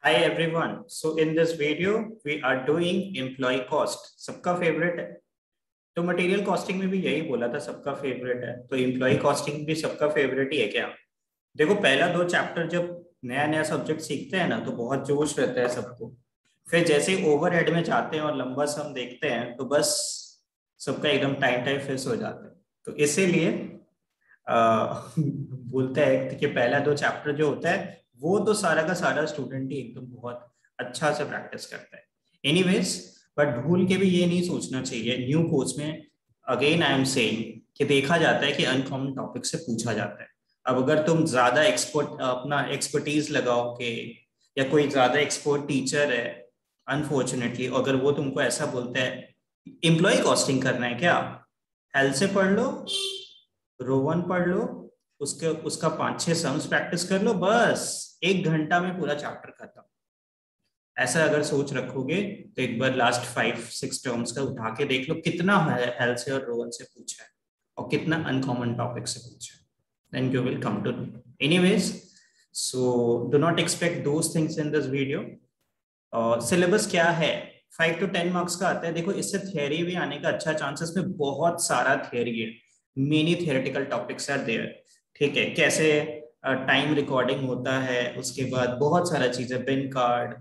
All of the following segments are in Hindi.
Hi everyone. So in this video we are doing employee cost. सबका फेवरेट है। तो मटेरियल कॉस्टिंग में भी यही बोला था, सबका फेवरेट है। तो एम्प्लॉय कॉस्टिंग भी सबका फेवरेट ही है क्या? देखो, पहला दो चैप्टर जब नया नया सब्जेक्ट सीखते हैं ना तो बहुत जोश रहता है सबको। फिर जैसे ही ओवरहेड में जाते हैं और लंबा सम देखते हैं तो बस सबका एकदम टाइम टाइम फिक्स हो जाता है। तो इसीलिए बोलते हैं कि पहला दो चैप्टर जो होता है वो तो सारा का सारा स्टूडेंट ही एकदम बहुत अच्छा से प्रैक्टिस करता है। एनीवेज, बट भूल के भी ये नहीं सोचना चाहिए न्यू कोर्स में। अगेन आई एम सेइंग कि देखा जाता है कि अनकॉमन टॉपिक से पूछा जाता है। अब अगर तुम ज्यादा एक्सपर्ट अपना एक्सपर्टीज लगाओगे या कोई ज्यादा एक्सपर्ट टीचर है, अनफॉर्चुनेटली अगर वो तुमको ऐसा बोलता है एम्प्लॉय कॉस्टिंग करना है क्या, हेल से पढ़ लो, रोवन पढ़ लो, उसके उसका 5-6 सम्स प्रैक्टिस कर लो, बस 1 घंटा में पूरा चैप्टर खत्म। ऐसा अगर सोच रखोगे तो एक बार लास्ट 5-6 टर्म्स का उठा के देख लो कितना हेल से और रोवन से पूछा है और कितना अनकॉमन टॉपिक से पूछा है, then you will come to know. Anyways, so do not expect those things in this video. Syllabus क्या है? 5 to 10 मार्क्स का आता है। देखो, इससे थियरी भी आने का अच्छा चांसेस में बहुत सारा थियरी है। Many theoretical topics are there. ठीक है, कैसे टाइम रिकॉर्डिंग होता है, उसके बाद बहुत सारा चीज है, बिन कार्ड,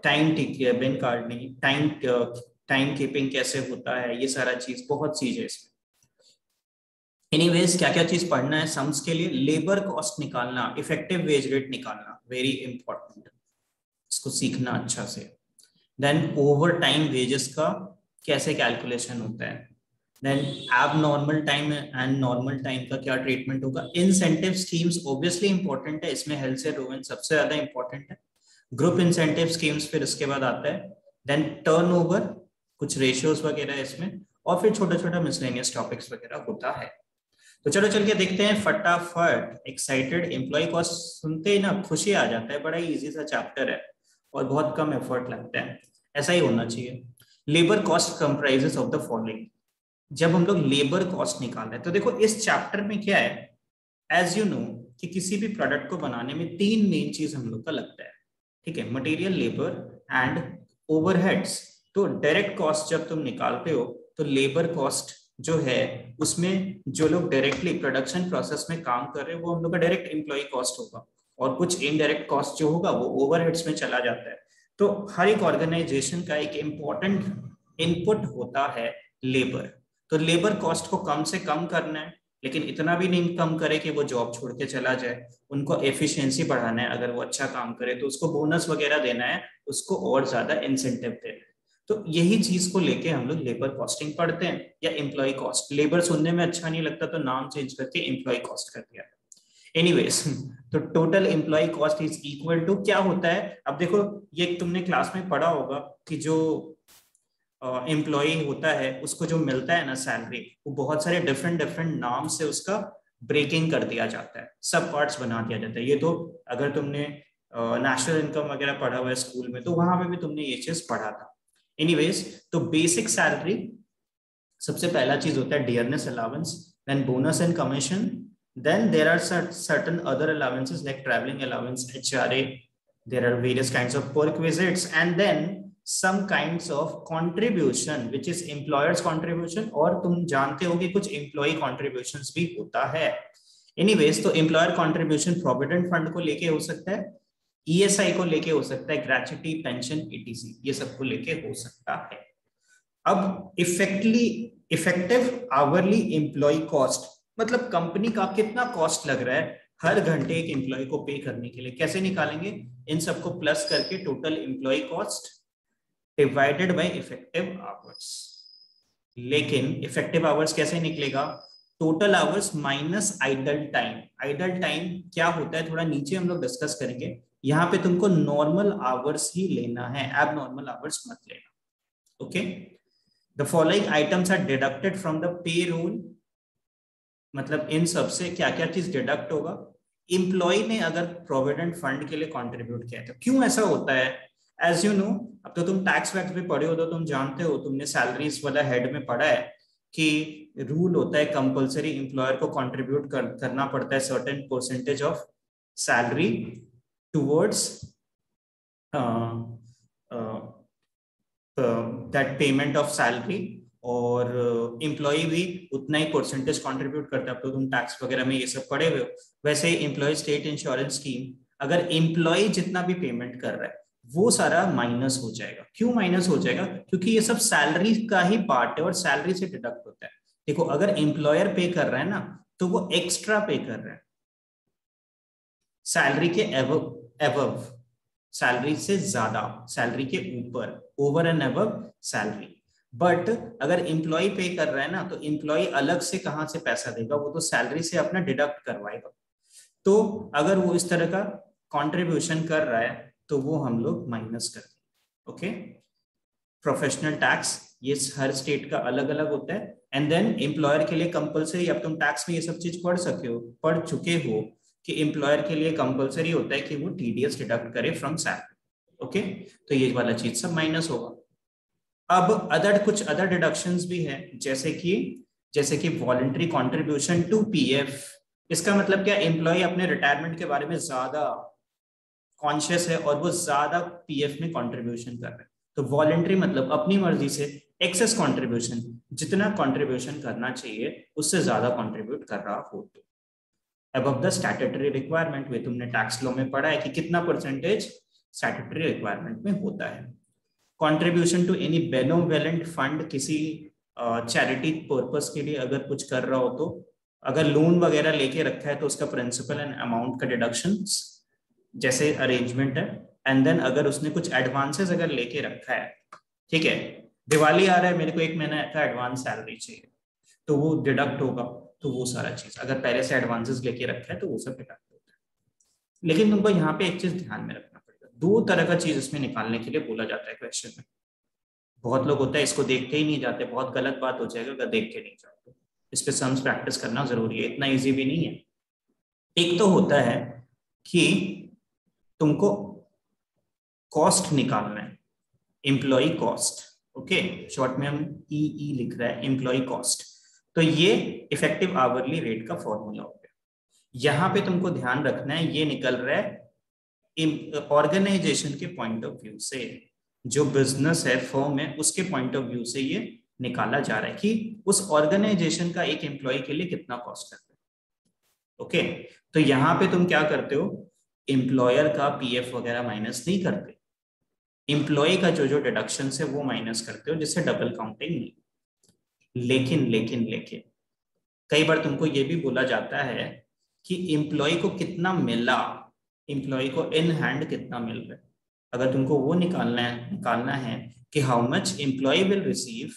टाइम टिक बिन कार्ड नहीं, टाइम कीपिंग कैसे होता है, ये सारा चीज बहुत चीज है इसमें। एनीवेज, क्या क्या चीज पढ़ना है सम्स के लिए? लेबर कॉस्ट निकालना, इफेक्टिव वेज रेट निकालना, वेरी इंपॉर्टेंट, इसको सीखना अच्छा से। देन ओवर टाइम वेजेस का कैसे कैलकुलेशन होता है, देन एब normal time and normal time का क्या ट्रीटमेंट होगा। इंसेंटिव स्कीम्स ऑब्वियसली इंपॉर्टेंट है, इसमें हेल्थ से रोवन सबसे ज्यादा इंपॉर्टेंट है। ग्रुप इंसेंटिव स्कीम्स फिर इसके बाद आता है। देन टर्नओवर, कुछ रेशियोज वगैरह इसमें, और फिर छोटा छोटा मिसलेनियस टॉपिक्स वगैरह होता है। तो चलो चल के देखते हैं फटाफट। एक्साइटेड? एम्प्लॉय कॉस्ट सुनते ही ना खुशी आ जाता है, बड़ा ही इजी सा चैप्टर है और बहुत कम एफर्ट लगता है। ऐसा ही होना चाहिए। Labour cost comprises of the following. जब हम लोग लेबर कॉस्ट निकाल रहे हैं तो देखो इस चैप्टर में क्या है, एज यू नो कि किसी भी प्रोडक्ट को बनाने में 3 मेन चीज हम लोग का लगता है। ठीक है, मटेरियल, लेबर एंड ओवरहेड्स। तो डायरेक्ट कॉस्ट जब तुम निकालते हो तो लेबर कॉस्ट जो है उसमें जो लोग डायरेक्टली प्रोडक्शन प्रोसेस में काम कर रहे हैं वो हम लोग का डायरेक्ट एम्प्लॉय कॉस्ट होगा, और कुछ इनडायरेक्ट कॉस्ट जो होगा वो ओवरहेड्स में चला जाता है। तो हर एक ऑर्गेनाइजेशन का एक इम्पॉर्टेंट इनपुट होता है लेबर। तो लेबर कॉस्ट को कम से कम करना है, लेकिन इतना भी नहीं कम करे कि वो जॉब छोड़ के चला जाए। उनको एफिशिएंसी बढ़ाना है, अगर वो अच्छा काम करे तो उसको बोनस वगैरह देना है, उसको और ज्यादा इंसेंटिव देना है। तो यही चीज को लेके हम लोग लेबर कॉस्टिंग पढ़ते हैं, या एम्प्लॉय कॉस्ट। लेबर सुनने में अच्छा नहीं लगता तो नाम चेंज करके एम्प्लॉय कॉस्ट कर दिया। एनीवेज, तो total employ cost is equal to क्या होता है? अब देखो, ये तुमने क्लास में पढ़ा होगा कि जो एम्प्लॉय होता है उसको जो मिलता है ना सैलरी, वो बहुत सारे डिफरेंट डिफरेंट नाम से उसका ब्रेकिंग कर दिया जाता है, सब पार्ट्स बना दिया जाता है। ये तो अगर तुमने नेशनल इनकम वगैरह पढ़ा हुआ है स्कूल में तो वहां पे भी तुमने ये चीज पढ़ा था। एनीवेज, तो बेसिक सैलरी सबसे पहला चीज होता है dearness allowance, then bonus and commission, then there are certain other allowances like traveling allowance, HRA, there are various kinds of perk visits, and then some kinds of contribution which is employers contribution, और तुम जानते हो कि कुछ employee contributions भी होता है। anyways, तो employer contribution provident fund को लेके हो सकता है, ESI को लेके हो सकता है, ग्रेच्युटी, पेंशन, ETC, ये सब को लेके हो सकता है। अब इफेक्टिव आवरली एम्प्लॉय कॉस्ट, मतलब कंपनी का कितना कॉस्ट लग रहा है हर घंटे एक एम्प्लॉय को पे करने के लिए, कैसे निकालेंगे? इन सबको प्लस करके total employ cost divided by effective hours. लेकिन इफेक्टिव आवर्स कैसे निकलेगा? Total hours minus idle time. Idle time क्या होता है थोड़ा नीचे हम लोग डिस्कस करेंगे। यहाँ पे तुमको नॉर्मल आवर्स ही लेना है, एब नॉर्मल आवर्स मत लेना। Okay, the following items are deducted from the payroll. मतलब इन सब से क्या क्या चीज डिडक्ट होगा? इंप्लॉय ने अगर प्रोविडेंट फंड के लिए कंट्रीब्यूट किया है तो क्यों ऐसा होता है? एज यू नो, अब तो तुम टैक्स वैक्स भी पढ़े हो तो तुम जानते हो, तुमने सैलरीज वाला हेड में पढ़ा है कि रूल होता है कंपलसरी इंप्लॉयर को कंट्रीब्यूट करना पड़ता है certain percentage of salary towards that payment of salary, और एम्प्लॉय भी उतना ही परसेंटेज कंट्रीब्यूट करता है। अब तो तुम टैक्स वगैरह में ये सब पढ़े हुए हो। वैसे एम्प्लॉय स्टेट इंश्योरेंस स्कीम, अगर एम्प्लॉय जितना भी पेमेंट कर रहा है वो सारा माइनस हो जाएगा। क्यों माइनस हो जाएगा? क्योंकि ये सब सैलरी का ही पार्ट है और सैलरी से डिडक्ट होता है। देखो, अगर एम्प्लॉयर पे कर रहा है ना तो वो एक्स्ट्रा पे कर रहा है, सैलरी के एबव, सैलरी से ज्यादा, सैलरी के ऊपर, over and above salary. But अगर एम्प्लॉय पे कर रहा है ना तो एम्प्लॉय अलग से कहां से पैसा देगा? वो तो सैलरी से अपना डिडक्ट करवाएगा। तो अगर वो इस तरह का कंट्रीब्यूशन कर रहा है तो वो हम लोग माइनस करते हैं। ओके, प्रोफेशनल टैक्स ये हर स्टेट का अलग अलग होता है। एंड देन एम्प्लॉयर के लिए कंपलसरी, अब तुम टैक्स में ये सब चीज पढ़ चुके हो कि एम्प्लॉयर के लिए कंपलसरी होता है कि वो टीडीएस डिडक्ट करे फ्रॉम सैलरी। ओके, तो ये वाला चीज सब माइनस होगा। अब कुछ अदर डिडक्शंस भी हैं, जैसे कि वॉलंटरी कंट्रीब्यूशन टू पीएफ। इसका मतलब क्या? एम्प्लॉय अपने रिटायरमेंट के बारे में ज्यादा कॉन्शियस है और वो ज्यादा पीएफ में कंट्रीब्यूशन कर रहा है। तो वॉलंटरी मतलब अपनी मर्जी से एक्सेस कंट्रीब्यूशन, जितना कंट्रीब्यूशन करना चाहिए उससे ज्यादा कंट्रीब्यूट कर रहा हो तो अबव द स्टैट्यूटरी रिक्वायरमेंट। वे तुमने टैक्स लॉ में पढ़ा है कि कितना परसेंटेज स्टैट्यूटरी रिक्वायरमेंट में होता है। Contribution to any benevolent fund, किसी चैरिटी पर्पस के लिए अगर कुछ कर रहा हो तो, अगर लोन वगैरह लेके रखा है तो उसका प्रिंसिपल एंड अमाउंट का डिडक्शन जैसे अरेंजमेंट है। एंड देन अगर उसने कुछ एडवांसेस अगर लेके रखा है, ठीक है, दिवाली आ रहा है, मेरे को 1 महीने का एडवांस सैलरी चाहिए, तो वो डिडक्ट होगा। तो वो सारा चीज अगर पहले से एडवांसेस लेके रखा है तो वो सब डिडक्ट होता है। लेकिन तुमको यहाँ पे एक चीज ध्यान में रखना पड़ेगा, 2 तरह का चीज इसमें निकालने के लिए बोला जाता है क्वेश्चन में। बहुत लोग होता है इसको देख के ही नहीं जाते, बहुत गलत बात हो जाएगा अगर देख के नहीं जाते। इस पे सम्स प्रैक्टिस करना जरूरी है, इतना इजी भी नहीं है। एक तो होता है कि तुमको कॉस्ट निकालना है, एम्प्लॉय कॉस्ट। ओके, शॉर्ट में हम ई लिख रहा है, एम्प्लॉय कॉस्ट। तो ये इफेक्टिव आवरली रेट का फॉर्मूला हो गया। यहां पे तुमको ध्यान रखना है, ये निकल रहा है ऑर्गेनाइजेशन के पॉइंट ऑफ व्यू से, जो बिजनेस है, फर्म है, उसके पॉइंट ऑफ व्यू से ये निकाला जा रहा है कि उस ऑर्गेनाइजेशन का एक एम्प्लॉय के लिए कितना कॉस्ट करता है। ओके, तो यहां पे तुम क्या करते हो? एम्प्लॉयर का पीएफ वगैरह माइनस नहीं करते, एम्प्लॉय का जो डिडक्शन है वो माइनस करते हो, जिससे डबल काउंटिंग नहीं। लेकिन कई बार तुमको ये भी बोला जाता है कि एम्प्लॉय को कितना मिला, एम्प्लॉय को इन हैंड कितना मिल रहा है। अगर तुमको वो निकालना है कि how much employee will receive,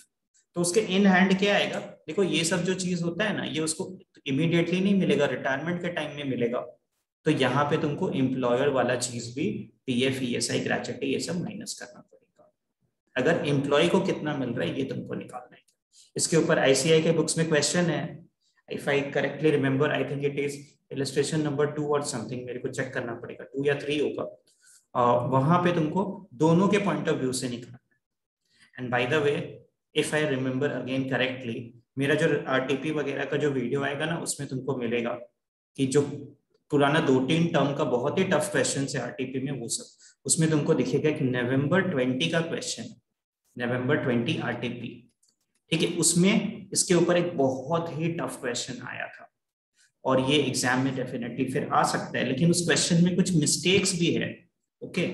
तो उसके इन हैंड क्या आएगा? देखो, ये सब जो चीज होता है ना, ये उसको इमीडिएटली नहीं मिलेगा, रिटायरमेंट के टाइम में मिलेगा। तो यहाँ पे तुमको एम्प्लॉयर वाला चीज भी, पीएफ, ईएसआई, ग्रेच्युटी, ये सब माइनस करना पड़ेगा। अगर एम्प्लॉय को कितना मिल रहा है ये तुमको निकालना है। इसके ऊपर आईसीआई के बुक्स में क्वेश्चन है, if I correctly remember, I think it is illustration number 2 और समथिंग, मेरे को चेक करना पड़ेगा, 2 या 3 होगा। वहां पे तुमको दोनों के पॉइंट ऑफ व्यू से निकालना है। And by the way, if I remember again correctly, मेरा जो आरटीपी वगैरह का जो वीडियो आएगा ना, उसमें तुमको मिलेगा कि जो पुराना 2-3 टर्म का बहुत ही टफ क्वेश्चन है आरटीपी में, वो सब उसमें तुमको दिखेगा कि नवंबर 20 का क्वेश्चन, नवंबर 20 आरटीपी, ठीक है, उसमें इसके ऊपर एक बहुत ही टफ क्वेश्चन आया था। और ये एग्जाम में डेफिनेटली फिर आ सकता है, लेकिन उस क्वेश्चन में कुछ मिस्टेक्स भी है। ओके,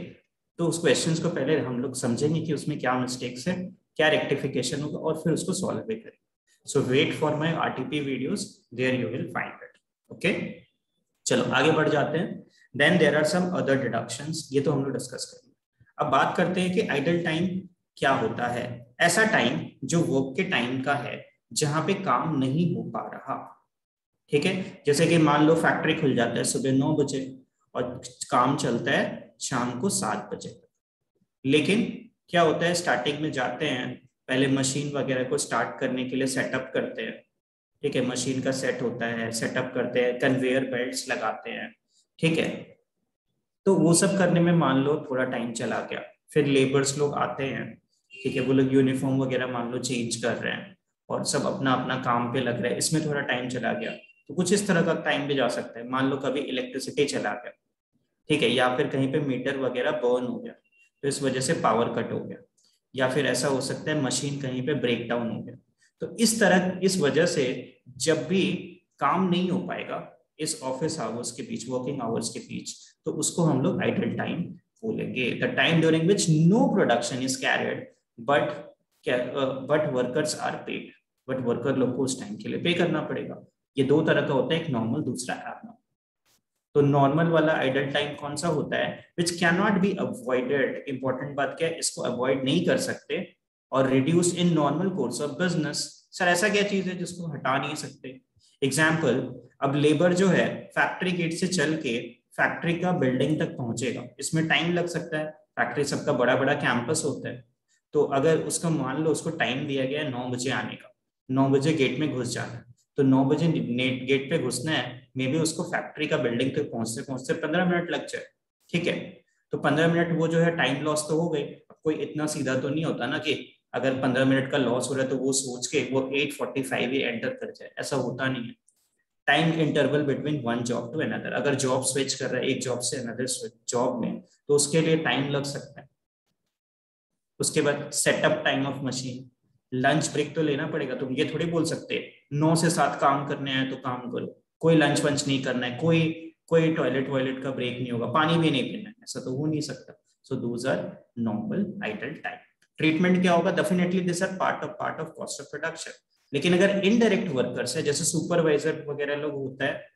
तो उस क्वेश्चन को पहले हम लोग समझेंगे कि उसमें क्या मिस्टेक्स है, क्या रेक्टिफिकेशन होगा, और फिर उसको सॉल्व भी करेंगे। So wait for my RTP videos, there you will find it. Okay, चलो आगे बढ़ जाते हैं। Then there are some other deductions, ये तो हम लोग डिस्कस करेंगे। अब बात करते हैं कि आइडल टाइम क्या होता है। ऐसा टाइम जो वर्क के टाइम का है, जहां पे काम नहीं हो पा रहा, ठीक है। जैसे कि मान लो फैक्ट्री खुल जाता है सुबह 9 बजे और काम चलता है शाम को 7 बजे तक। लेकिन क्या होता है, स्टार्टिंग में जाते हैं, पहले मशीन वगैरह को स्टार्ट करने के लिए सेटअप करते हैं, ठीक है, मशीन का सेट होता है, सेटअप करते हैं, कन्वेयर बेल्ट्स लगाते हैं, ठीक है। तो वो सब करने में मान लो थोड़ा टाइम चला गया। फिर लेबर्स लोग आते हैं, ठीक है, वो लोग यूनिफॉर्म वगैरह मान लो चेंज कर रहे हैं और सब अपना अपना काम पे लग रहे हैं, इसमें थोड़ा टाइम चला गया। तो कुछ इस तरह का टाइम भी जा सकता है। मान लो कभी इलेक्ट्रिसिटी चला गया, ठीक है, या फिर कहीं पे मीटर वगैरह बर्न हो गया, तो इस वजह से पावर कट हो गया, या फिर ऐसा हो सकता है मशीन कहीं पे ब्रेक डाउन हो गया। तो इस वजह से जब भी काम नहीं हो पाएगा इस ऑफिस आवर्स के बीच, वर्किंग आवर्स के बीच, तो उसको हम लोग आइडल टाइम बोलेंगे। The time during which no production is carried but workers are paid, but worker लोग को उस टाइम के लिए पे करना पड़ेगा। ये दो तरह का होता है, एक नॉर्मल, दूसरा एबनॉर्मल। तो नॉर्मल वाला आइडल टाइम कौन सा होता है? Which can not be avoided. Important बात क्या है, इसको अवॉइड नहीं कर सकते, और reduce in normal course of business. Sir ऐसा क्या चीज है जिसको हटा नहीं सकते? एग्जाम्पल, अब लेबर जो है फैक्ट्री गेट से चल के फैक्ट्री का बिल्डिंग तक पहुंचेगा, इसमें टाइम लग सकता है। फैक्ट्री सबका बड़ा बड़ा कैंपस होता है, तो अगर उसका मान लो उसको टाइम दिया गया है 9 बजे आने का, 9 बजे गेट में घुस जाना है, तो 9 बजे नेट गेट पे घुसना है, मे बी उसको फैक्ट्री का बिल्डिंग तक पहुंचते पहुंचते 15 मिनट लग जाए। ठीक है, तो 15 मिनट वो जो है टाइम लॉस तो हो गई। कोई इतना सीधा तो नहीं होता ना कि अगर 15 मिनट का लॉस हो रहा है तो वो सोच के वो 8:45 ही एंटर कर जाए, ऐसा होता नहीं है। Time interval between one job to another, अगर जॉब स्विच कर रहा है एक जॉब से अनदर जॉब में, तो उसके लिए टाइम लग सकता है। उसके बाद setup time of machine, lunch break तो लेना पड़ेगा। तुम ये थोड़ी बोल सकते 9 से 7 काम करने हैं तो काम करो, कोई लंच वंच नहीं करना है, कोई कोई टॉयलेट वॉयलेट का ब्रेक नहीं होगा, पानी भी नहीं पीना है, ऐसा तो हो नहीं सकता। So those are normal idle time. Treatment क्या होगा? Definitely this are part of cost of production. लेकिन अगर इनडायरेक्ट वर्कर्स है, जैसे सुपरवाइजर वगैरह लोग होता है,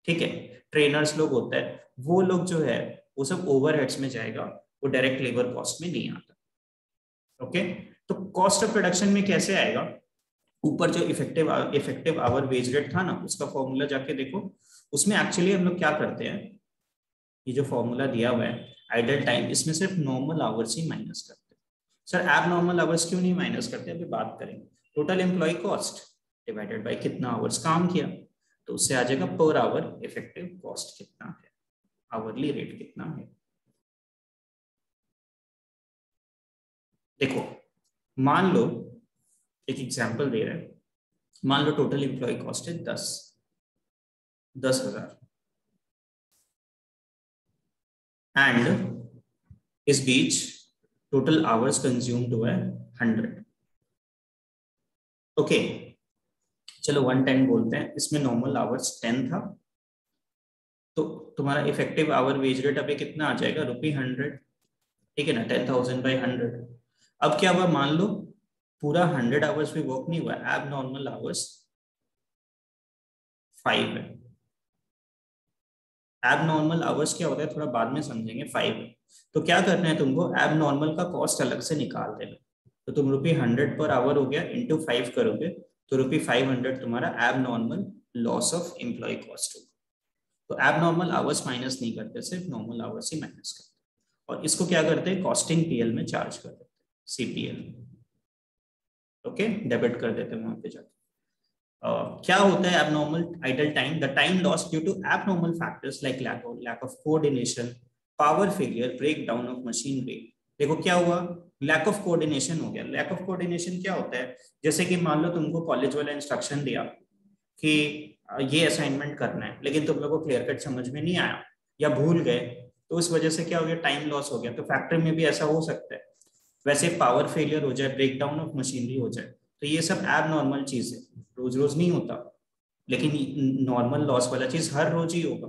ठीक है, ट्रेनर्स लोग होता है, वो लोग जो है वो सब ओवरहेड्स में जाएगा, वो डायरेक्ट लेबर कॉस्ट में नहीं आता। ओके, तो कॉस्ट ऑफ प्रोडक्शन में कैसे आएगा? ऊपर जो इफेक्टिव आवर वेज रेट था ना, उसका फॉर्मूला जाके देखो, उसमें एक्चुअली हम लोग क्या करते हैं, ये जो फॉर्मूला दिया हुआ है आइडल टाइम, इसमें सिर्फ नॉर्मल आवर्स ही माइनस करते हैं। सर एब नॉर्मल आवर्स क्यों नहीं माइनस करते? अभी बात करेंगे। Total employ cost divided by कितना आवर्स काम किया, तो उससे आ जाएगा पर आवर इफेक्टिव कॉस्ट कितना है, आवरली रेट कितना है। देखो, मान लो एक एग्जांपल दे रहे हैं, मान लो टोटल एम्प्लॉय कॉस्ट है 10,000 एंड इस बीच टोटल आवर्स कंज्यूम्ड हुआ है 100। ओके, चलो 110 बोलते हैं, इसमें नॉर्मल आवर्स 10 था, तो तुम्हारा इफेक्टिव आवर वेज रेट अभी कितना आ जाएगा? ₹100। ठीक है ना, 10,000/100। अब क्या हुआ, मान लो पूरा 100 आवर्स भी वर्क नहीं हुआ, एब नॉर्मल आवर्स 5 है। एब नॉर्मल आवर्स क्या होता है थोड़ा बाद में समझेंगे, 5 है। तो क्या करना है तुमको, एब नॉर्मल का कॉस्ट अलग से निकाल देना। तो तुम ₹100 पर आवर हो गया, इंटू 5 करोगे तो ₹500 तुम्हारा abnormal loss of employ cost होगा। तो एब नॉर्मल आवर्स माइनस नहीं करते, सिर्फ नॉर्मल आवर्स ही माइनस करते, और इसको क्या करते हैं, कॉस्टिंग पीएल में चार्ज कर देते हैं, सीपीएल। ओके, डेबिट कर देते हैं वहां पे जाके। क्या होता है abnormal idle time? The time loss due to abnormal factors like lack of coordination, power failure, break down of machinery. देखो क्या हुआ, लैक ऑफ कोऑर्डिनेशन हो गया। लैक ऑफ कोऑर्डिनेशन क्या होता है? जैसे कि मान लो तुमको कॉलेज वाला इंस्ट्रक्शन दिया कि ये असाइनमेंट करना है, लेकिन तुम लोगों को क्लियर कट समझ में नहीं आया या भूल गए, तो इस वजह से क्या हो गया, टाइम लॉस हो गया। तो फैक्ट्री में भी ऐसा हो सकता है। वैसे पावर फेलियर हो जाए, ब्रेक डाउन ऑफ मशीनरी हो जाए, तो ये सब एब नॉर्मल चीज है, रोज रोज नहीं होता। लेकिन नॉर्मल लॉस वाला चीज हर रोज ही होगा,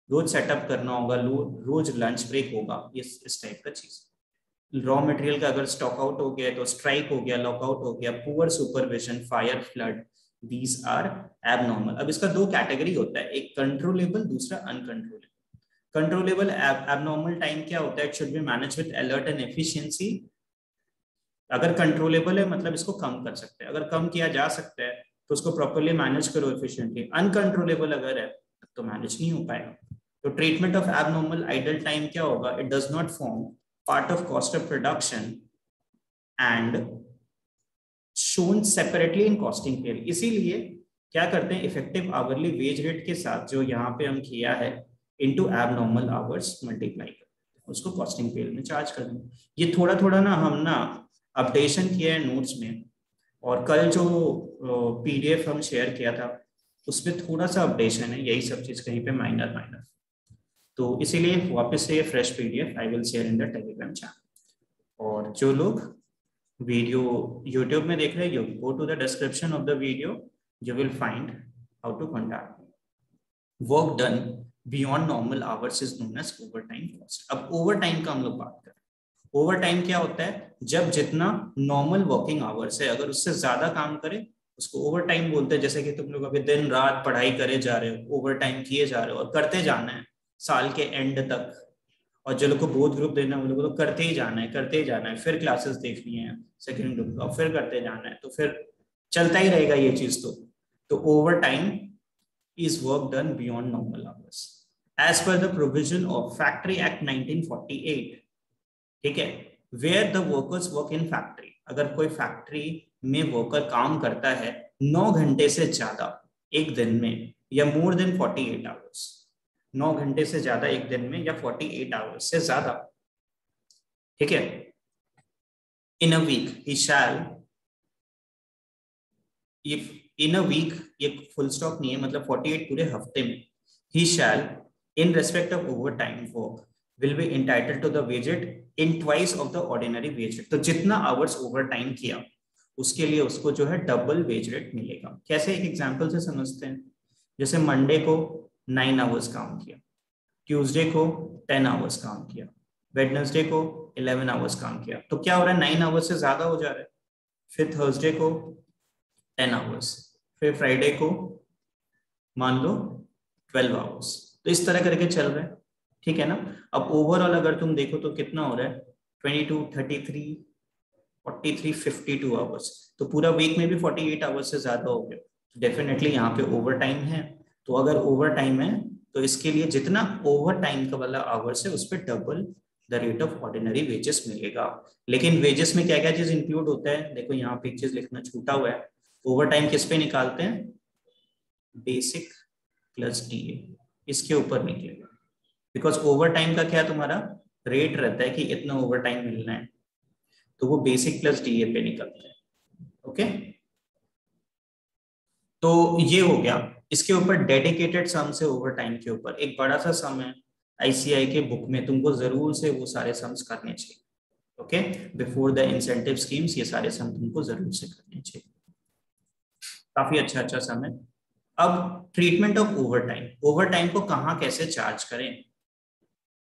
रोज सेटअप करना होगा, रोज लंच ब्रेक होगा, इस टाइप का चीज। रॉ मटेरियल का अगर स्टॉक आउट हो गया तो स्ट्राइक हो गया, लॉकआउट हो गया, poor supervision, fire, flood, these are abnormal. अब इसका दो कैटेगरी होता है, एक कंट्रोलेबल, दूसरा अनकंट्रोलेबल। कंट्रोलेबल एबनॉर्मल टाइम क्या होता है? It should be manage with alert and efficiency. अगर कंट्रोलेबल है मतलब इसको कम कर सकते हैं, अगर कम किया जा सकता है तो उसको प्रॉपरली मैनेज करो एफिशिएंटली। अनकंट्रोलेबल अगर है तो मैनेज नहीं हो पाएगा। तो treatment of abnormal idle time क्या होगा? It does not form part of cost of production and shown separately in costing period. इसीलिए क्या करते हैं, इफेक्टिव आवरली वेज रेट के साथ जो यहाँ पे हम किया है इनटू एबनॉर्मल आवर्स मल्टीप्लाई करते हैं, उसको कॉस्टिंग पीरियड में चार्ज कर देंगे। ये थोड़ा थोड़ा ना हम ना अपडेशन किया है नोट्स में, और कल जो पीडीएफ हम शेयर किया था उसमें थोड़ा सा अपडेशन है, यही सब चीज कहीं पे माइनर माइनर। तो इसीलिए वापस से fresh PDF I will share in the Telegram channel. और जो लोग वीडियो यूट्यूब में देख रहे हैं, you go to the description of the video, you will find how to contact me. Work done beyond normal hours is known as overtime cost. अब ओवर टाइम का हम लोग बात करें। ओवर टाइम क्या होता है? जब जितना नॉर्मल वर्किंग आवर्स है अगर उससे ज्यादा काम करे उसको ओवर टाइम बोलते हैं। जैसे कि तुम लोग अभी दिन रात पढ़ाई करे जा रहे हो, ओवर टाइम किए जा रहे हो और करते जाना है साल के एंड तक। और जो लोग को बोथ ग्रुप देना है वो लोग तो करते ही जाना है, करते ही जाना है, फिर क्लासेस देखनी है सेकंड ग्रुप का, फिर करते जाना है, तो फिर चलता ही रहेगा ये चीज। तो overtime is work done beyond normal hours as per the provision of factory act 1948। ठीक है, where the workers work in factory, अगर कोई फैक्ट्री में वर्कर काम करता है 9 घंटे से ज्यादा एक दिन में या मोर देन 48 आवर्स, 9 घंटे से ज्यादा एक दिन में या 48 आवर्स से ज्यादा, ठीक है, in a week he shall, in a week ये फुल स्टॉप नहीं है, मतलब 48 पूरे हफ्ते में, he shall in respect of overtime work will be entitled to the wages in twice of the ordinary wage rate. तो जितना आवर्स ओवर टाइम किया उसके लिए उसको जो है डबल वेज रेट मिलेगा। कैसे? एक एग्जांपल से समझते हैं। जैसे मंडे को 9 आवर्स काम किया, ट्यूसडे को 10 आवर्स काम किया, वेडनेसडे को 11 आवर्स काम किया, तो क्या हो रहा है? 9 आवर्स से ज्यादा हो जा रहा है। फिर थर्सडे को 10 आवर्स, फिर फ्राइडे को मान लो 12 आवर्स, तो इस तरह करके चल रहा है, ठीक है ना। अब ओवरऑल अगर तुम देखो तो कितना हो रहा है? 22, 33, 43, 52 आवर्स, तो पूरा वीक में भी 48 आवर्स से ज्यादा हो गया। डेफिनेटली यहाँ पे ओवर टाइम है। तो अगर ओवर टाइम है तो इसके लिए जितना ओवर टाइम का वाला आवर्स है उस पर double the rate of ordinary wages मिलेगा। लेकिन वेजेस में क्या क्या चीज इंक्लूड होता है? देखो यहाँ पे एक चीज लिखना छूटा हुआ है। ओवर टाइम किस पे निकालते हैं? बेसिक प्लस डीए, इसके ऊपर निकलेगा। बिकॉज ओवर टाइम का क्या तुम्हारा रेट रहता है कि इतना ओवर टाइम मिलना है, तो वो बेसिक प्लस डीए पे निकलता है। ओके, तो ये हो गया। इसके ऊपर डेडिकेटेड सम से ओवर टाइम के ऊपर एक बड़ा सा सम है आईसीआई के बुक में, तुमको जरूर से वो सारे सम्स करने चाहिए। Okay, before the incentive schemes ये सारे सम तुमको जरूर से करने चाहिए। काफी अच्छा अच्छा सम है। अब treatment of over time, over time को कहाँ कैसे चार्ज करें?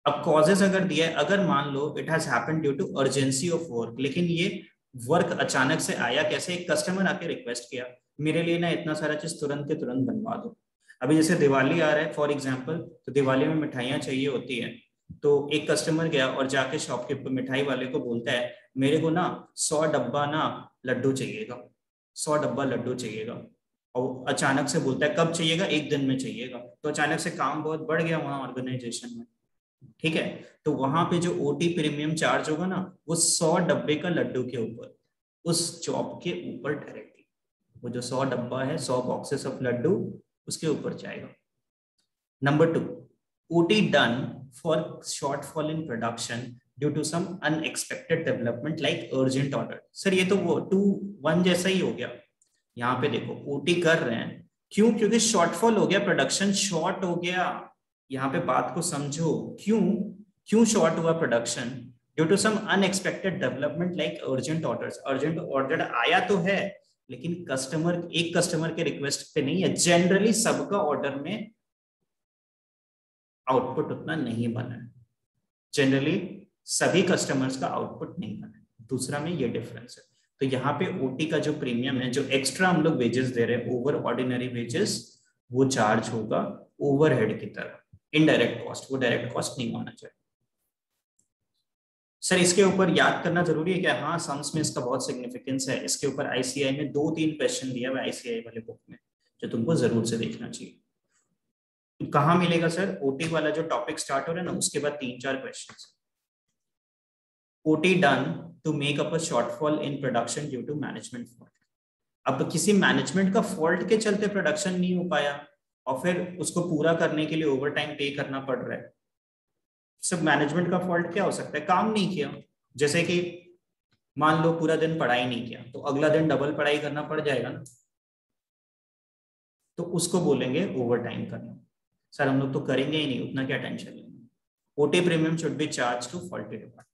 अब कॉजेस अगर दिया है, अगर मान लो it has happened due to urgency of work, लेकिन ये वर्क अचानक से आया कैसे? एक कस्टमर आके रिक्वेस्ट किया मेरे लिए ना इतना सारा चीज तुरंत के तुरंत बनवा दो। अभी जैसे दिवाली आ रहा है फॉर एग्जांपल, तो दिवाली में मिठाइयाँ चाहिए होती है। तो एक कस्टमर गया और जाके शॉप के मिठाई वाले को बोलता है मेरे को ना 100 डब्बा ना लड्डू चाहिएगा, 100 डब्बा लड्डू चाहिएगा। और अचानक से बोलता है कब चाहिएगा? एक दिन में चाहिएगा। तो अचानक से काम बहुत बढ़ गया वहाँ ऑर्गेनाइजेशन में, ठीक है। तो वहां पे जो ओटी प्रीमियम चार्ज होगा ना वो 100 डब्बे का लड्डू के ऊपर, उस जॉब के ऊपर डायरेक्टली, वो जो 100 डब्बा है 100 बॉक्सेस ऑफ लड्डू उसके ऊपर जाएगा। Number 2, OT done for shortfall in production due to some unexpected development like urgent order. Sir ये तो वो 2-1 जैसा ही हो गया। यहाँ पे देखो ओटी कर रहे हैं क्यों? क्योंकि शॉर्टफॉल हो गया, प्रोडक्शन शॉर्ट हो गया। यहाँ पे बात को समझो, क्यों क्यों शॉर्ट हुआ production? Due to some unexpected development like urgent orders. Urgent order आया तो है लेकिन एक कस्टमर के रिक्वेस्ट पे नहीं है। जनरली सबका ऑर्डर में आउटपुट उतना नहीं बना है, जनरली सभी कस्टमर्स का आउटपुट नहीं बना है। दूसरा में ये डिफरेंस है। तो यहाँ पे ओटी का जो प्रीमियम है, जो एक्स्ट्रा हम लोग वेजेस दे रहे हैं ओवर ऑर्डिनरी वेजेस, वो चार्ज होगा ओवरहेड की तरह, इनडायरेक्ट कॉस्ट, वो डायरेक्ट कॉस्ट नहीं होना चाहिए। सर इसके ऊपर याद करना जरूरी है क्या? हाँ, सम्स में इसका बहुत सिग्निफिकेंस है। इसके ऊपर आईसीआई में 2-3 क्वेश्चन दिया हुआ आईसीआई वाले बुक में जो तुमको जरूर से देखना चाहिए। कहाँ मिलेगा सर? ओटी वाला जो टॉपिक स्टार्ट हो रहा है ना उसके बाद 3-4 question. OT done to make up a shortfall in production due to management fault. अब किसी मैनेजमेंट का फॉल्ट के चलते प्रोडक्शन नहीं हो पाया और फिर उसको पूरा करने के लिए ओवर टाइम पे करना पड़ रहा है। सब मैनेजमेंट का फॉल्ट क्या हो सकता है? काम नहीं किया। जैसे कि मान लो पूरा दिन पढ़ाई नहीं किया तो अगला दिन डबल पढ़ाई करना पड़ जाएगा ना, तो उसको बोलेंगे ओवर टाइम करना। सर हम लोग तो करेंगे ही नहीं, उतना क्या टेंशन लेंगे। OT premium should be charge to faulty department.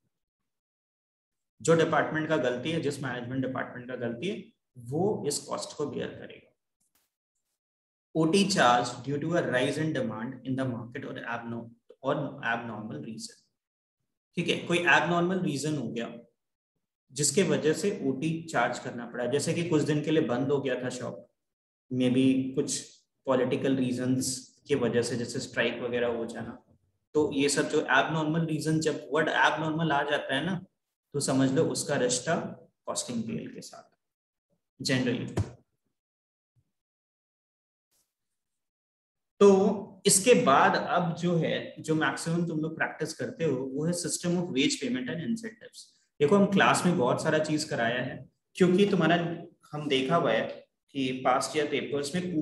जो डिपार्टमेंट का गलती है, जिस मैनेजमेंट डिपार्टमेंट का गलती है, वो इस कॉस्ट को बियर करेगा। OT charge due to a rise in demand in the market or abnormal reason। ठीक है, कोई abnormal reason हो गया जिसके वजह से OT चार्ज करना पड़ा, जैसे कि कुछ दिन के लिए बंद हो गया था शॉप, मे बी कुछ पॉलिटिकल रीजंस की वजह से, जैसे स्ट्राइक वगैरह हो जाना। तो ये सब जो एबनॉर्मल रीजन, जब वर्ड एबनॉर्मल आ जाता है ना, तो समझ लो उसका रिश्ता कॉस्टिंग पीएल के साथ जनरली। तो इसके बाद अब जो है, जो मैक्सिमम तुम लोग प्रैक्टिस करते हो, वो है system of ways payment and incentives. देखो हम क्लास में बहुत सारा चीज कराया है, क्योंकि तुम्हारा हम देखा हुआ है कि पास्ट ईयर पेपर्स में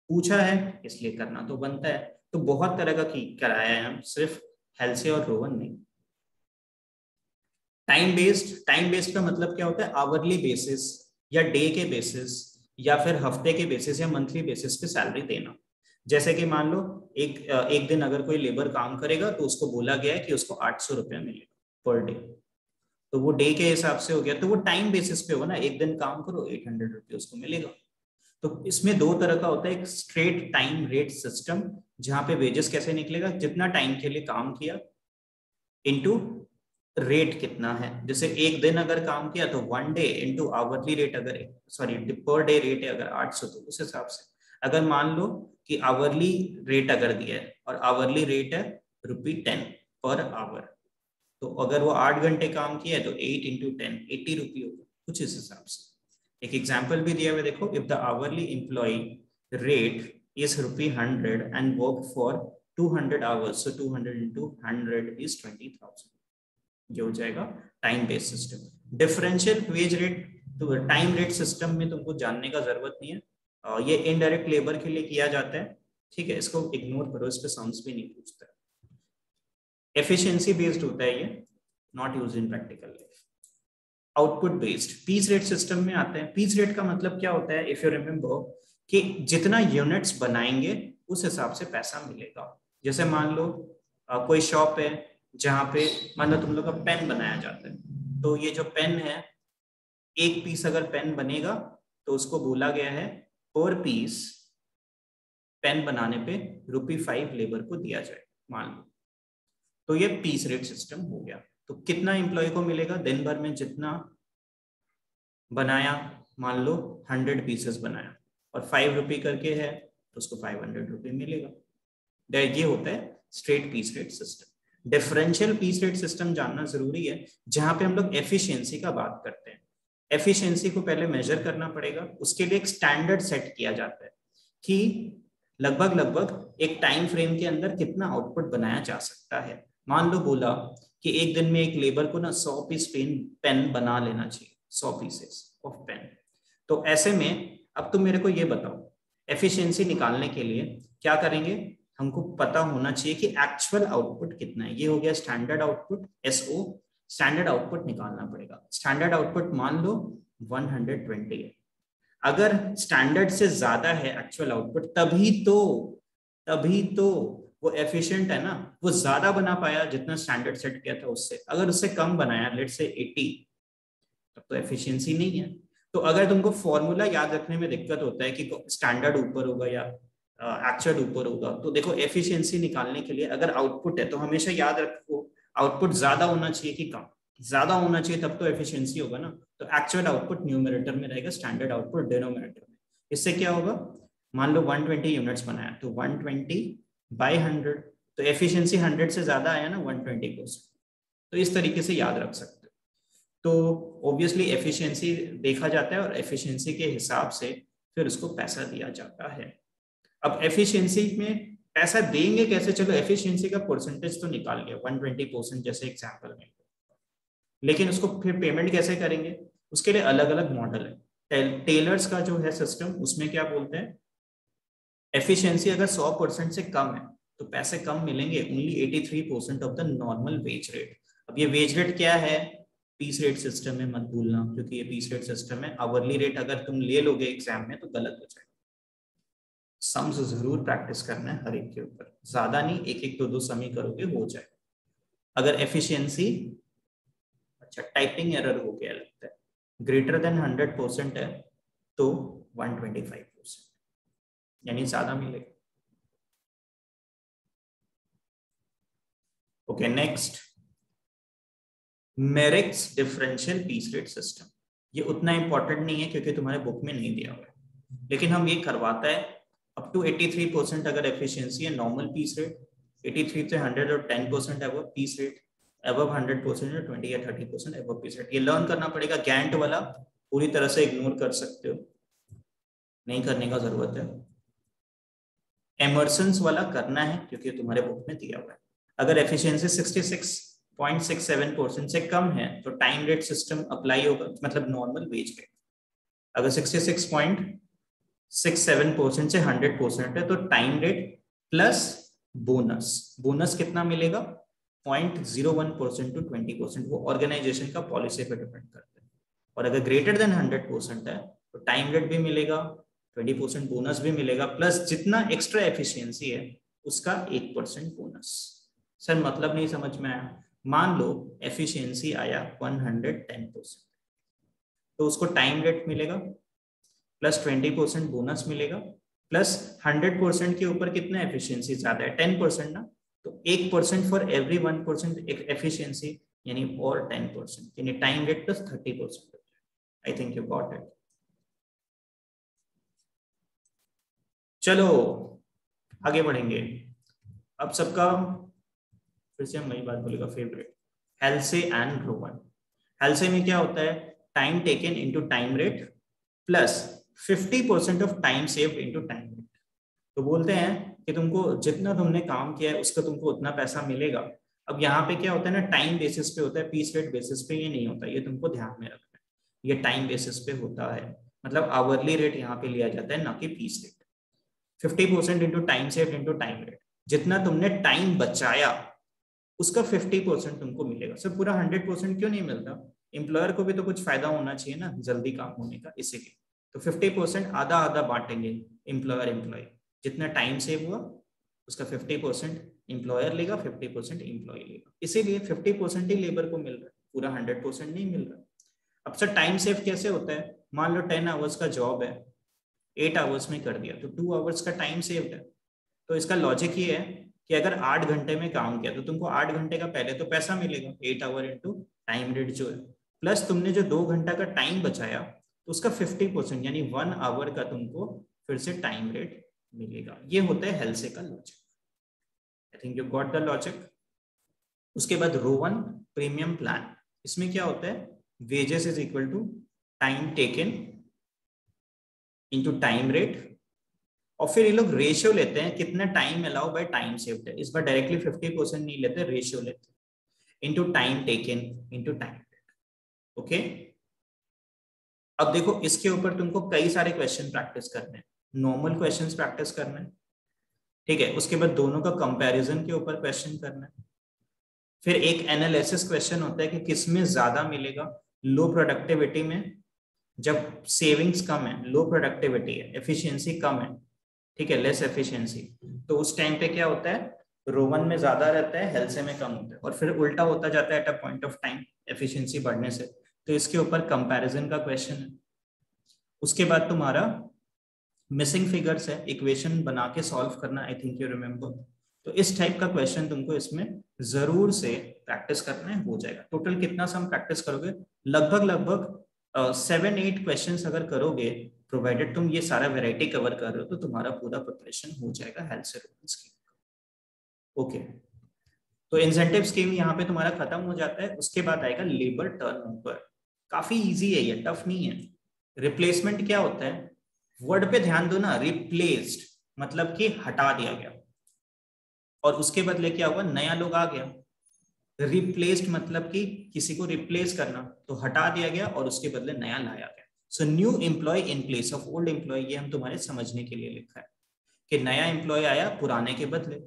पूछा है इसलिए करना तो बनता है। तो बहुत तरह का की कराया है हम, सिर्फ हेल्से और रोवन नहीं। टाइम बेस्ड का मतलब क्या होता है? आवरली बेसिस या डे के बेसिस या फिर हफ्ते के बेसिस या मंथली बेसिस पे सैलरी देना। जैसे कि मान लो एक दिन अगर कोई लेबर काम करेगा तो उसको बोला गया है कि उसको 800 रुपया मिलेगा पर डे, तो वो डे के हिसाब से हो गया, तो वो टाइम बेसिस पे होगा ना, एक दिन काम करो 800 रुपये उसको मिलेगा। तो इसमें दो तरह का होता है, एक स्ट्रेट टाइम रेट सिस्टम जहां पे वेजेस कैसे निकलेगा, जितना टाइम के लिए काम किया इनटू रेट कितना है। जैसे एक दिन अगर काम किया तो 1 डे इंटू आवरली रेट, अगर पर डे रेट है अगर 800, तो उस हिसाब से। अगर मान लो कि आवरली रेट अगर दिया है और आवरली रेट है ₹10 पर आवर, तो अगर वो 8 घंटे काम किया है तो 8 इंटू 10 80 रुपये होगा, कुछ इस हिसाब से। एक एग्जाम्पल भी दिया हुआ देखो, if the hourly employ rate is ₹100 and work for 200 hours, so 200 into 100 is 20,000। ये हो जाएगा time based system. Differential wage rate, तो टाइम रेट सिस्टम में तुमको जानने का जरूरत नहीं है, ये इनडायरेक्ट लेबर के लिए किया जाता है, ठीक है, इसको इग्नोर करो, इस पे सम्स भी नहीं पूछता। एफिशिएंसी बेस्ड होता है ये, not use in practical life. Output based piece rate system में आते हैं। पीस रेट का मतलब क्या होता है? इफ यू रिमेम्बर कि जितना यूनिट्स बनाएंगे उस हिसाब से पैसा मिलेगा। जैसे मान लो कोई शॉप है जहां पे मान लो तुम लोग का पेन बनाया जाता है, तो ये जो पेन है, एक पीस अगर पेन बनेगा तो उसको बोला गया है पर पीस पेन बनाने पे ₹5 लेबर को दिया जाए, मान लो। तो ये पीस रेट सिस्टम हो गया। तो कितना एम्प्लॉय को मिलेगा? दिन भर में जितना बनाया, मान लो 100 पीसेस बनाया और ₹5 करके है, तो उसको ₹500 मिलेगा। ये होता है straight piece rate system. Differential piece rate system जानना जरूरी है, जहां पे हम लोग एफिशिएंसी का बात करते हैं। एफिशिएंसी को पहले मेजर करना पड़ेगा, उसके लिए एक स्टैंडर्ड सेट किया जाता है कि लगभग एक टाइम फ्रेम के अंदर कितना आउटपुट बनाया जा सकता है। मान लो बोला कि एक दिन में एक लेबर को ना 100 पीस पेन बना लेना चाहिए, 100 पीसेस ऑफ पेन। तो ऐसे में अब तुम मेरे को ये बताओ, एफिशिएंसी निकालने के लिए क्या करेंगे? हमको पता होना चाहिए कि एक्चुअल आउटपुट कितना है। ये हो गया standard output, SO. Standard output निकालना पड़ेगा। स्टैंडर्ड आउटपुट मान लो 120 है। अगर स्टैंडर्ड से ज्यादा है एक्चुअल आउटपुट, तभी तो वो एफिशिएंट है ना, वो ज्यादा बना पाया जितना स्टैंडर्ड सेट किया था उससे। अगर उससे कम बनाया, लेट से 80, तब तो एफिशिएंसी नहीं है। तो अगर तुमको फॉर्मूला याद रखने में दिक्कत होता है कि स्टैंडर्ड ऊपर होगा या एक्चुअल ऊपर होगा, तो देखो एफिशिएंसी निकालने के लिए अगर आउटपुट है तो हमेशा याद रखो आउटपुट ज्यादा होना चाहिए कि कम। ज्यादा होना चाहिए तब तो एफिशिएंसी होगा ना। तो एक्चुअल आउटपुट न्यूमरेटर में रहेगा, स्टैंडर्ड आउटपुट डिनोमिनेटर में। इससे क्या होगा? मान लो 120 यूनिट्स बनाया, तो 120/100, तो एफिशिएंसी 100 से ज्यादा आया ना, 120%। तो इस तरीके से याद रख सकते हो। तो ऑब्वियसली एफिशिएंसी देखा जाता है और एफिशिएंसी के हिसाब से फिर उसको पैसा दिया जाता है। अब एफिशिएंसी में पैसा देंगे कैसे? चलो एफिशिएंसी का परसेंटेज तो निकाल लिया 120% जैसे एग्जांपल में, लेकिन उसको फिर पेमेंट कैसे करेंगे? उसके लिए अलग अलग मॉडल है। टेलर्स का जो है सिस्टम, उसमें क्या बोलते हैं, एफिशिएंसी अगर 100% से कम है तो पैसे कम मिलेंगे, only 83% of the normal wage rate. अब ये वेज रेट क्या है? पीस रेट सिस्टम में मत भूलना, क्योंकि ये पीस रेट सिस्टम है। आवरली रेट अगर तुम ले लोगे एग्जाम में तो गलत हो जाएगा। सम्स जरूर प्रैक्टिस करना है हर एक के ऊपर, ज्यादा नहीं, एक एक दो सम ही करोगे हो जाएगा। अगर एफिशिएंसी अच्छा टाइपिंग एरर हो गया लगता है, ग्रेटर देन 100% है तो 125%, यानी ज्यादा मिलेगा। Okay next, merits differential piece rate system. ये उतना इंपॉर्टेंट नहीं है क्योंकि तुम्हारे बुक में नहीं दिया हुआ है, लेकिन हम ये करवाता है अप टू 83% अगर एफिशिएंसी है नॉर्मल पीस रेट, 83 से 100 और 10% है वो पीस रेट, अबव 100% या 20 या 30% अबव पीस रेट। ये लर्न करना पड़ेगा। गैंट वाला पूरी तरह से इग्नोर कर सकते हो, नहीं करने का जरूरत है। एमर्सन्स वाला करना है क्योंकि तुम्हारे बुक में दिया हुआ है। अगर एफिशिएंसी 66.67% से कम है तो टाइम रेट सिस्टम अप्लाई होगा, मतलब नॉर्मल वेज रेट। अगर 66.67% से 100% है तो time rate plus bonus. Bonus कितना मिलेगा? 0.01% टू 20%, वो ऑर्गेनाइजेशन का पॉलिसी पे डिपेंड करता है। और अगर ग्रेटर देन 100% है तो टाइम रेट भी मिलेगा, 20% बोनस भी मिलेगा, प्लस जितना एक्स्ट्रा एफिशिएंसी है उसका 1% बोनस। सर मतलब नहीं समझ में आया? मान लो एफिशिएंसी आया 110%, तो उसको टाइम रेट मिलेगा प्लस 20% बोनस मिलेगा, प्लस 100% के ऊपर कितना एफिशिएंसी ज्यादा है? 10% ना, तो 1% फॉर एवरी 1% एफिशिएंसी, यानी और 10%, यानी time rate plus 30%। I think you got it. चलो आगे बढ़ेंगे। अब सबका फिर से हम वही बात बोलेगा, फेवरेट हेल्से एंड रोवन। हेल्से में क्या होता है? Time taken into time rate plus 50% of time saved into time rate. तो बोलते हैं कि तुमको जितना तुमने काम किया है उसका तुमको उतना पैसा मिलेगा। अब यहाँ पे क्या होता है ना, टाइम बेसिस पे होता है, पीस रेट बेसिस पे ये नहीं होता, ये तुमको ध्यान में रखना है। ये टाइम बेसिस पे होता है, मतलब आवरली रेट यहाँ पे लिया जाता है, ना कि piece rate. 50% into time saved into time rate, जितना तुमने टाइम बचाया उसका 50% तुमको मिलेगा। सर पूरा 100% क्यों नहीं मिलता? एम्प्लॉयर को भी तो कुछ फायदा होना चाहिए ना जल्दी काम होने का, इसीलिए। तो 50% आधा आधा बांटेंगे, एम्प्लॉयर एम्प्लॉय। जितना टाइम सेव हुआ उसका 50% एम्प्लॉयर लेगा, 50% एम्प्लॉय लेगा, इसीलिए 50% ही लेबर को मिल रहा है, पूरा 100% नहीं मिल रहा। अब सर टाइम सेव कैसे होता है? मान लो 10 आवर्स का जॉब है, 8 आवर्स में कर दिया तो 2 आवर्स का टाइम सेव्ड है। तो इसका लॉजिक ये है कि अगर 8 घंटे में काम किया तो तुमको 8 घंटे का पहले तो पैसा मिलेगा, 8 आवर इंटू टाइम रेट जो है, प्लस तुमने जो 2 घंटा का टाइम बचाया तो उसका 50% यानी 1 आवर का तुमको फिर से टाइम रेट मिलेगा। ये होता है हेल्से का logic. I think you got the logic. उसके बाद रोवन प्रीमियम प्लान, इसमें क्या होता है? Wages is equal to time taken into time rate, और फिर ये लोग रेशियो लेते हैं कितना time allow by time saved है। इस बार डायरेक्टली 50% नहीं लेते, रेशियो लेते हैं into time taken into time rate. Okay, अब देखो इसके ऊपर तुमको कई सारे क्वेश्चन प्रैक्टिस करने हैं। नॉर्मल क्वेश्चंस प्रैक्टिस करना है, ठीक है। उसके बाद दोनों का कंपैरिजन के ऊपर क्वेश्चन करना है। फिर एक एनालिसिस क्वेश्चन होता है कि किसमें ज्यादा मिलेगा। लो प्रोडक्टिविटी में, जब सेविंग्स कम है, लो प्रोडक्टिविटी है, एफिशिएंसी कम है, ठीक है, लेस एफिशिएंसी, तो उस टाइम पे क्या होता है? रोवन में ज्यादा रहता है, हेल्से में कम होता है, और फिर उल्टा होता जाता है at a point of time efficiency बढ़ने से। तो इसके ऊपर कंपैरिजन का क्वेश्चन है। उसके बाद तुम्हारा मिसिंग फिगर्स है, इक्वेशन बना के सॉल्व करना, आई थिंक यू रिमेम्बर। तो इस टाइप का क्वेश्चन तुमको इसमें जरूर से प्रैक्टिस करना है, हो जाएगा। टोटल कितना सम प्रैक्टिस करोगे? लगभग 7-8 क्वेश्चंस अगर करोगे, प्रोवाइडेड तुम ये सारा वैरायटी कवर कर रहे हो, तो तुम्हारा पूरा प्रिपरेशन हो जाएगा हेल्थ स्कीम। ओके, तो इंसेंटिव स्कीम यहाँ पे तुम्हारा खत्म हो जाता है। उसके बाद आएगा लेबर टर्नओवर। काफी इजी है ये, टफ नहीं है। रिप्लेसमेंट क्या होता है? वर्ड पे ध्यान दो ना, रिप्लेस्ड मतलब कि हटा दिया गया, और उसके बदले क्या हुआ? नया लोग आ गया। रिप्लेस्ड मतलब कि किसी को रिप्लेस करना, तो हटा दिया गया और उसके बदले नया लाया गया। So new employ in place of old employ, ये हम तुम्हारे समझने के लिए लिखा है कि नया एम्प्लॉय आया पुराने के बदले।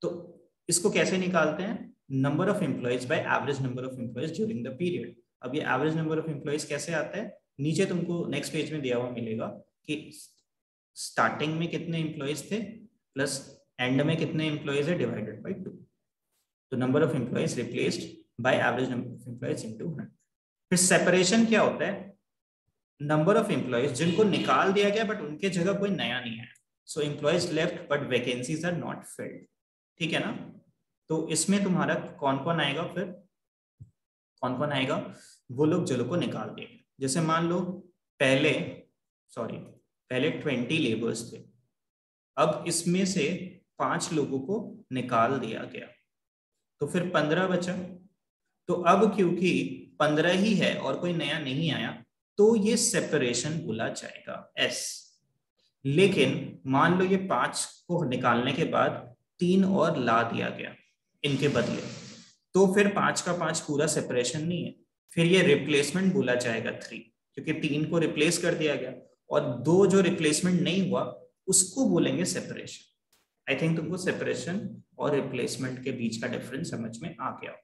तो इसको कैसे निकालते हैं? Number of employees bye average number of employees during the period. अब ये एवरेज नंबर ऑफ एम्प्लॉयज कैसे आता है? नीचे तुमको नेक्स्ट पेज में दिया हुआ मिलेगा कि स्टार्टिंग में कितने एम्प्लॉयज थे प्लस एंड में कितने एम्प्लॉयज है डिवाइडेड बाय 2। तो number of employees replaced by average number of employees into 100। फिर सेपरेशन क्या होता है, नंबर ऑफ एम्प्लॉइज जिनको निकाल दिया गया बट उनके जगह कोई नया नहीं आया, so employees left but vacancies are not filled. ठीक है ना, तो इसमें तुम्हारा कौन कौन आएगा, फिर कौन कौन आएगा, वो लोग जो लोग को निकाल दिए। जैसे मान लो पहले 20 लेबर्स थे, अब इसमें से 5 लोगों को निकाल दिया गया, तो फिर 15 बचा। तो अब क्योंकि 15 ही है और कोई नया नहीं आया, तो ये सेपरेशन बोला जाएगा एस। लेकिन मान लो ये 5 को निकालने के बाद 3 और ला दिया गया इनके बदले, तो फिर 5 का 5 पूरा सेपरेशन नहीं है, फिर ये रिप्लेसमेंट बोला जाएगा 3, क्योंकि 3 को रिप्लेस कर दिया गया और 2 जो रिप्लेसमेंट नहीं हुआ उसको बोलेंगे सेपरेशन। आई थिंक तुमको सेपरेशन और रिप्लेसमेंट के बीच का डिफरेंस समझ में आ गया।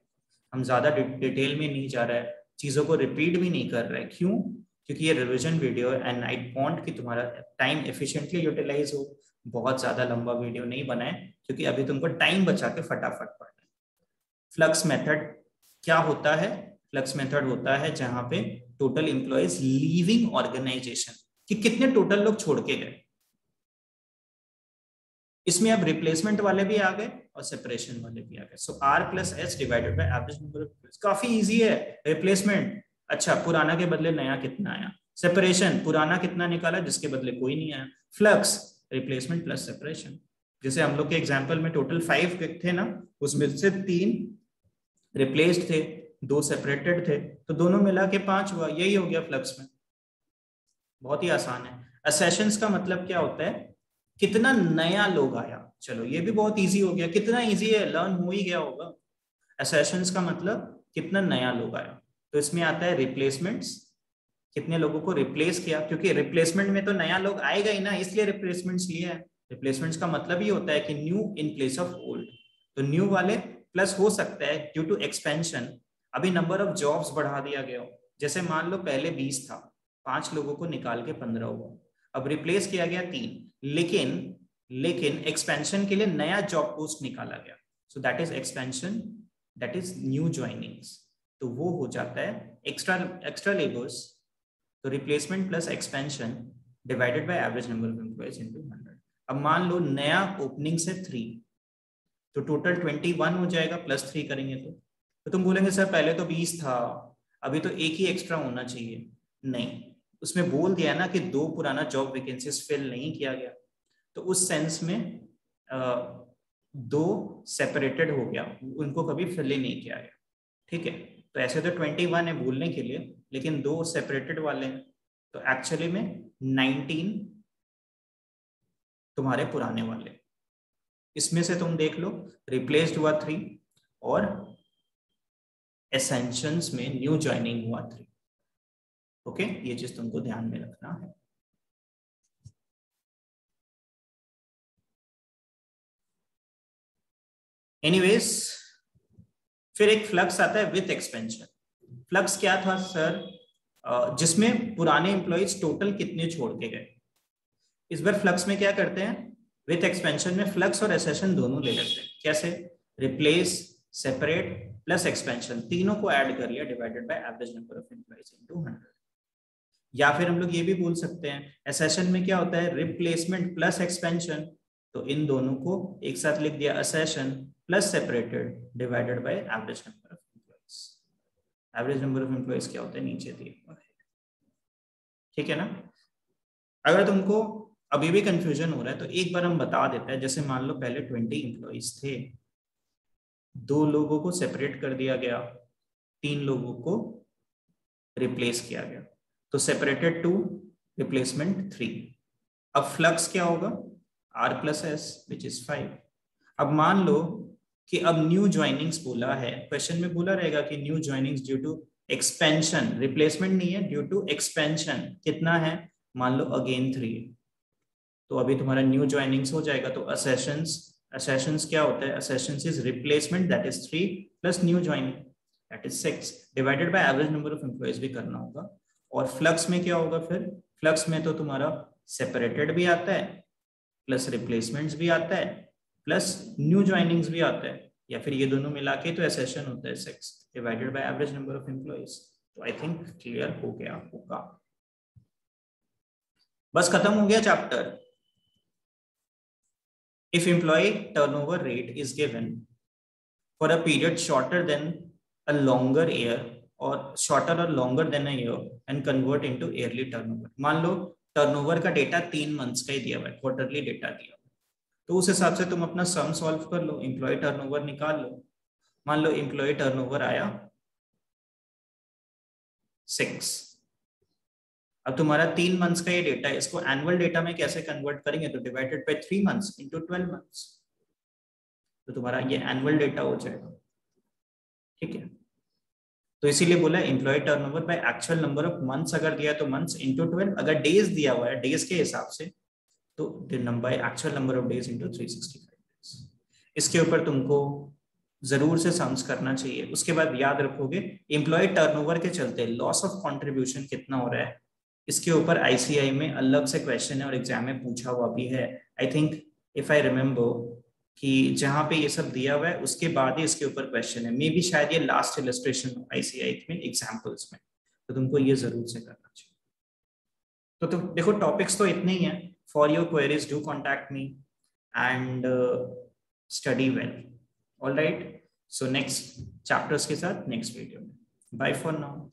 हम ज्यादा डिटेल में नहीं जा रहा है, चीजों को रिपीट भी नहीं कर रहे हैं। क्यों? क्योंकि ये revision video and I want कि तुम्हारा टाइम एफिशिएंटली यूटिलाइज हो। बहुत ज्यादा लंबा वीडियो नहीं बनाए, क्योंकि अभी तुमको टाइम बचा के फटाफट पढ़ना है। फ्लक्स मेथड क्या होता है? फ्लक्स मेथड होता है जहां पे टोटल एम्प्लॉइज लीविंग ऑर्गेनाइजेशन, कि कितने टोटल लोग छोड़ के गए। इसमें अब रिप्लेसमेंट वाले भी आ गए और सेपरेशन वाले भी आ गए। सो R plus S divided by average number of employees. काफी इजी है। रिप्लेसमेंट, अच्छा पुराना के बदले नया कितना आया। सेपरेशन, पुराना कितना निकाला जिसके बदले कोई नहीं आया। Flux, replacement plus separation. जैसे हम लोग के एग्जाम्पल में टोटल 5 थे ना, उसमें से 3 रिप्लेस्ड थे, 2 सेपरेटेड थे, तो दोनों मिला के 5 हुआ। यही हो गया फ्लक्स में। बहुत ही आसान है। असेशंस का मतलब क्या होता है, कितना नया लोग आया। चलो ये भी बहुत इजी हो गया, कितना इजी है, लर्न हो ही गया होगा। असेशंस का मतलब कितना नया लोग आया। तो इसमें आता है रिप्लेसमेंट्स, कितने लोगों को रिप्लेस किया, क्योंकि रिप्लेसमेंट में तो नया लोग आएगा ही ना, इसलिए रिप्लेसमेंट्स लिया है। रिप्लेसमेंट्स का मतलब ही होता है कि new in place of old. तो न्यू वाले प्लस हो सकता है ड्यू टू एक्सपेंशन, अभी नंबर ऑफ जॉब्स बढ़ा दिया गया हो। जैसे मान लो पहले 20 था, 5 लोगों को निकाल के 15 हुआ, अब रिप्लेस किया गया 3, लेकिन एक्सपेंशन के लिए नया जॉब पोस्ट निकाला गया। So that is expansion, that is new joinings. तो वो हो जाता है एक्स्ट्रा लेबर्स। तो replacement plus expansion divided by average number of employees into 100। अब मान लो नया ओपनिंग से 3, तो टोटल 21 हो जाएगा, प्लस 3 करेंगे तो तुम बोलेंगे सर पहले तो 20 था, अभी तो एक ही एक्स्ट्रा होना चाहिए। नहीं, उसमें बोल दिया ना कि 2 पुराना जॉब वैकेंसीज फिल नहीं किया गया, तो उस सेंस में 2 सेपरेटेड हो गया, उनको कभी फिल ही नहीं किया गया। ठीक है, तो ऐसे तो 21 है बोलने के लिए, लेकिन 2 सेपरेटेड वाले हैं, तो एक्चुअली में 19 तुम्हारे पुराने वाले। इसमें से तुम देख लो, रिप्लेस्ड हुआ 3 और एसेंशंस में न्यू ज्वाइनिंग हुआ 3। ओके, ये चीज तुमको ध्यान में रखना है। एनीवेज, फिर एक फ्लक्स आता है विथ एक्सपेंशन। फ्लक्स क्या था सर? जिसमें पुराने एम्प्लॉइज टोटल कितने छोड़ के गए। इस बार फ्लक्स में क्या करते हैं, विथ एक्सपेंशन में फ्लक्स और एसेशन दोनों ले लेते हैं। कैसे? रिप्लेस, सेपरेट प्लस एक्सपेंशन, तीनों को ऐड कर लिया, divided by average number of employees into 100। या फिर हम लोग ये भी बोल सकते हैं, एसेशन में क्या होता है, रिप्लेसमेंट प्लस एक्सपेंशन, तो इन दोनों को एक साथ लिख दिया, accession plus separated divided by average number of employees. Average number of employees क्या होता है, नीचे दिए। ठीक है ना? अगर तुमको अभी भी कंफ्यूजन हो रहा है तो एक बार हम बता देते हैं। जैसे मान लो पहले 20 एम्प्लॉइज थे, 2 लोगों को सेपरेट कर दिया गया, 3 लोगों को रिप्लेस किया गया, तो सेपरेटेड 2, रिप्लेसमेंट 3। अब फ्लक्स क्या होगा, R plus S which is 5। अब मान लो कि अब न्यू ज्वाइनिंग्स बोला है, क्वेश्चन में बोला रहेगा कि new joinings due to expansion, replacement नहीं है, ड्यू टू एक्सपेंशन कितना है, मान लो अगेन 3। तो अभी तुम्हारा न्यू ज्वाइनिंग्स हो जाएगा। तो असेशंस क्या होता है, accessions is replacement that is 3 plus new joining that is 6 divided by average number of employees भी करना होगा। और फ्लक्स में क्या होगा, फिर फ्लक्स में तो तुम्हारा सेपरेटेड भी आता है, प्लस रिप्लेसमेंट्स भी आता है, प्लस न्यू ज्वाइनिंग्स भी आता है। या फिर ये दोनों मिला के तो एसेशन होता है 6 divided by average number of employees. तो आई थिंक क्लियर हो गया होगा। बस खत्म हो गया chapter. If employ turnover rate is given for a period shorter than a longer year और शॉर्टर और longer than a year and convert into yearly turnover. मान लो टर्नओवर का डेटा 3 मंथ्स का ही दिया हुआ है, क्वार्टरली डेटा दिया हुआ है, तो उस हिसाब से तुम अपना सम सॉल्व कर लो, एम्प्लॉय टर्नओवर निकाल लो। मान लो एम्प्लॉय टर्नओवर आया 6। अब तुम्हारा 3 मंथ्स का ये डेटा है, इसको एनुअल डेटा में कैसे कन्वर्ट करेंगे, तो divided by 3 months into 12 months, तो तुम्हारा ये एनुअल डेटा हो जाएगा। ठीक है, तो इसीलिए बोला employ turnover by actual number of months अगर दिया है तो मंथ्स इनटू 12, अगर डेज दिया हुआ है डेज के हिसाब से तो bye actual number of days into 365 days. इसके ऊपर तुमको जरूर से सम्स करना चाहिए। उसके बाद याद रखोगे एम्प्लॉय टर्नओवर के चलते लॉस ऑफ कंट्रीब्यूशन कितना हो रहा है, इसके ऊपर आईसीआई में अलग से क्वेश्चन है और एग्जाम में पूछा हुआ भी है। I think if I remember कि जहां पे ये सब दिया हुआ है उसके बाद ही इसके ऊपर क्वेश्चन है, मे बी शायद ये लास्ट इलस्ट्रेशन आईसीआई में एग्जाम्पल्स में, तो तुमको ये जरूर से करना चाहिए। तो तुम देखो टॉपिक्स तो इतने ही हैं। For your queries do contact me and study well. All right, so next chapters के साथ नेक्स्ट वीडियो में। Bye for now.